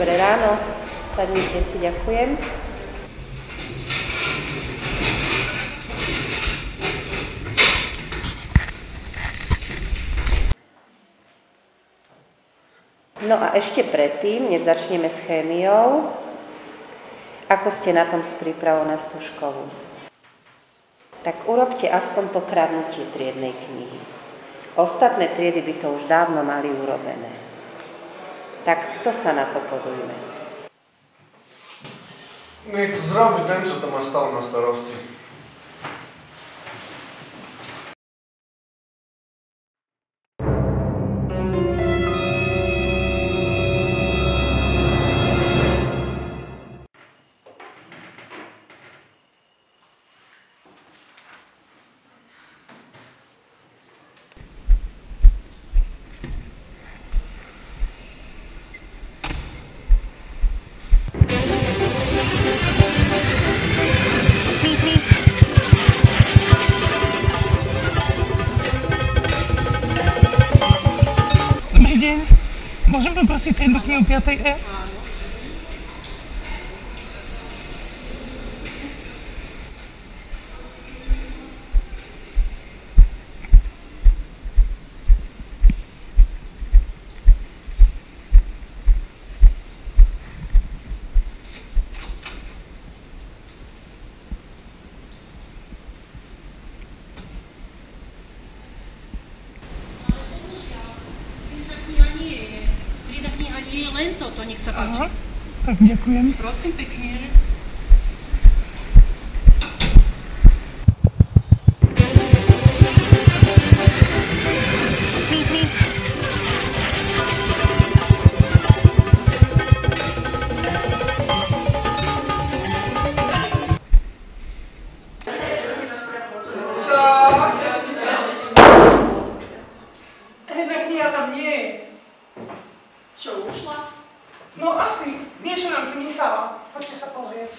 Dobré ráno. Sadnite si, ďakujem. No a ešte predtým, než začneme s chémiou, ako ste na tom s prípravou na skúškovú? Tak urobte aspoň to kradnutie triednej knihy. Ostatné triedy by to už dávno mali urobené. Tak kto sa na to podujme? Nech to zrobi ten, čo to má stále na starosti. Môžem poprosiť triednu knihu 5. E? Nie, len toto, nech sa páči. Aha, tak ďakujem. Prosím pekne. Jedna kniha tam nie je. Čo, ušla? No asi, niečo nám tu nechala. Poďte sa pozrieť.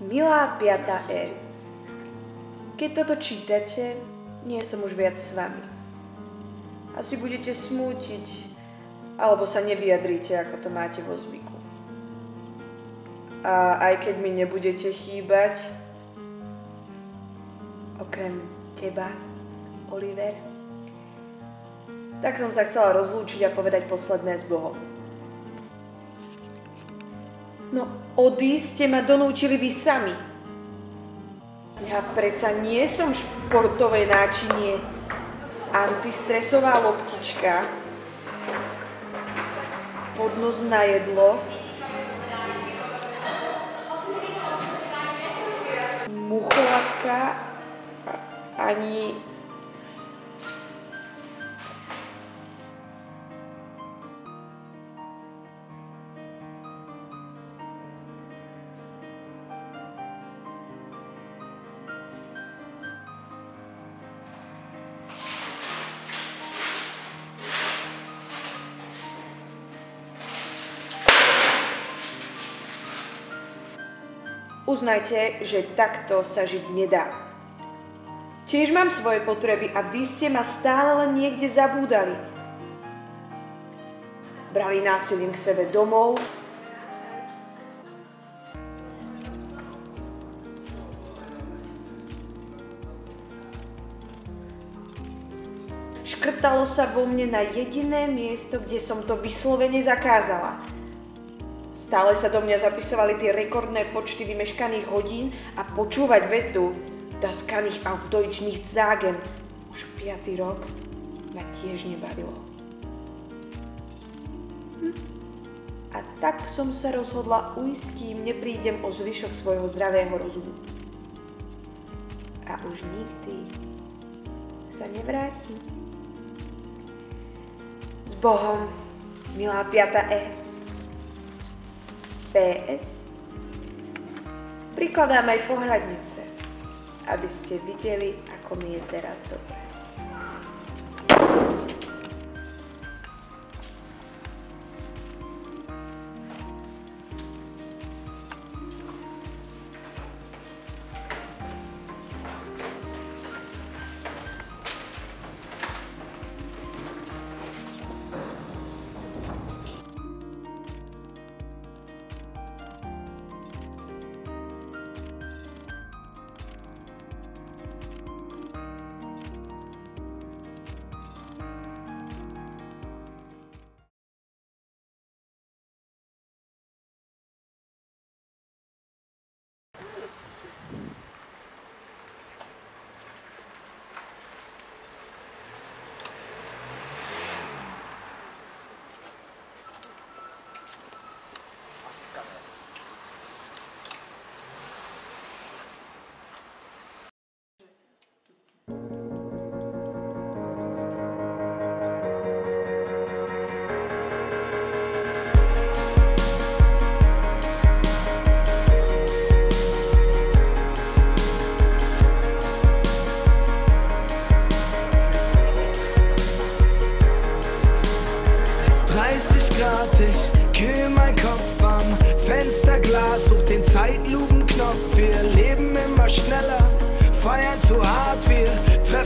Milá 5. E, keď toto čítate, nie som už viac s vami. Asi budete smútiť, alebo sa nevyjadríte, ako to máte vo zvyku. A aj keď mi nebudete chýbať, okrem teba, Oliver, tak som sa chcela rozlúčiť a povedať posledné s Bohom. No, odísť ste ma donúčili vy sami. Ja predsa nie som športové náčinie, antistresová loptička, podnos na jedlo, mucholapka, ani... Uznajte, že takto sa žiť nedá. Tiež mám svoje potreby a vy ste ma stále len niekde zabúdali. Brali násilím k sebe domov, škrtalo sa vo mne na jediné miesto, kde som to vyslovene zakázala. Stále sa do mňa zapisovali tie rekordné počty vymeškaných hodín a počúvať vetu Das kann ich auf Deutsch nicht sagen už 5. rok ma tiež nebavilo. A tak som sa rozhodla ujsť, kým neprídem o zvyšok svojho zdravého rozumu. A už nikdy sa nevrátim. S Bohom, milá 5. E. PS. Prikladám aj pohľadnice, aby ste videli, ako mi je teraz dobre.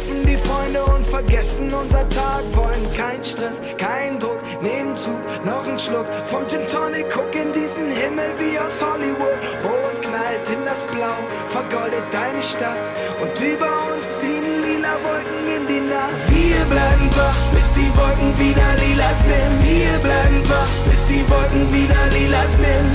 treffen die Freunde und vergessen unser Tag. Wollen kein Stress, kein Druck, nehmen Zug, noch ein Schluck vom Gin Tonic. Guck in diesen Himmel wie aus Hollywood. Rot knallt in das Blau, vergoldet deine Stadt. Und über uns ziehen lila Wolken in die Nacht. Wir bleiben wach, bis die Wolken wieder lila sind. Wir bleiben wach, bis die Wolken wieder lila sind.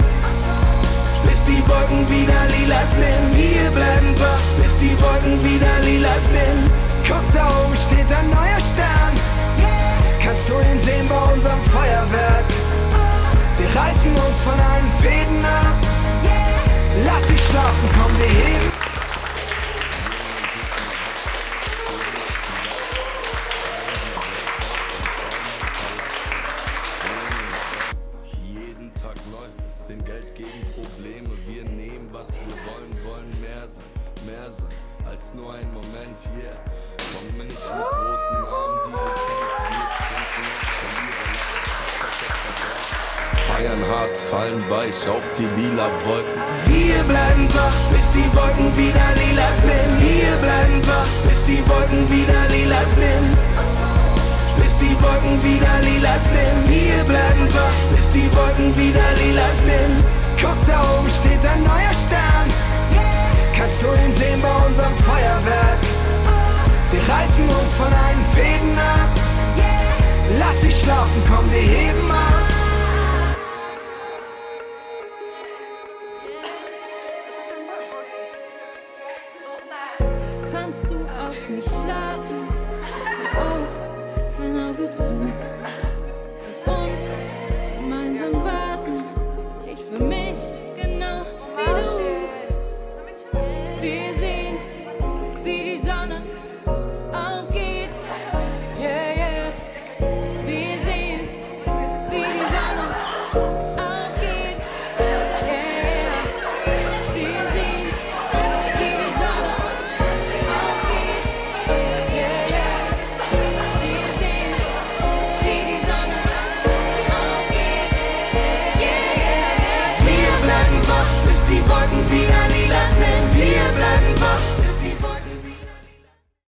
Bis die Wolken wieder lila sind. Wir bleiben wach, bis die Wolken wieder lila sind. Guck, da oben steht ein neuer Stern. Kannst du ihn sehen bei unserem Feuerwerk? Wir reißen uns von allen Fäden ab. Lass sie schlafen, komm, wir heben. Jeden Tag neu, es sind Geld gegen Probleme. Wir nehmen, was wir wollen, wollen mehr sein als nur ein Moment hier. Komm mir nicht mit großen Namen, die du kennst. Wir trinken und verlieren, feiern hart, fallen weich auf die lila Wolken. Wir bleiben wach, bis die Wolken wieder lila sind. Wir bleiben wach, bis die Wolken wieder lila sind. Bis die Wolken wieder lila sind. Wir bleiben wach, bis die Wolken wieder lila sind. Guck, da oben steht ein neuer Stern. Kannst du ihn sehen bei unserem Feuerwerk? Wir reißen uns von allen Fäden ab. Lass sie schlafen, komm, wir heben ab.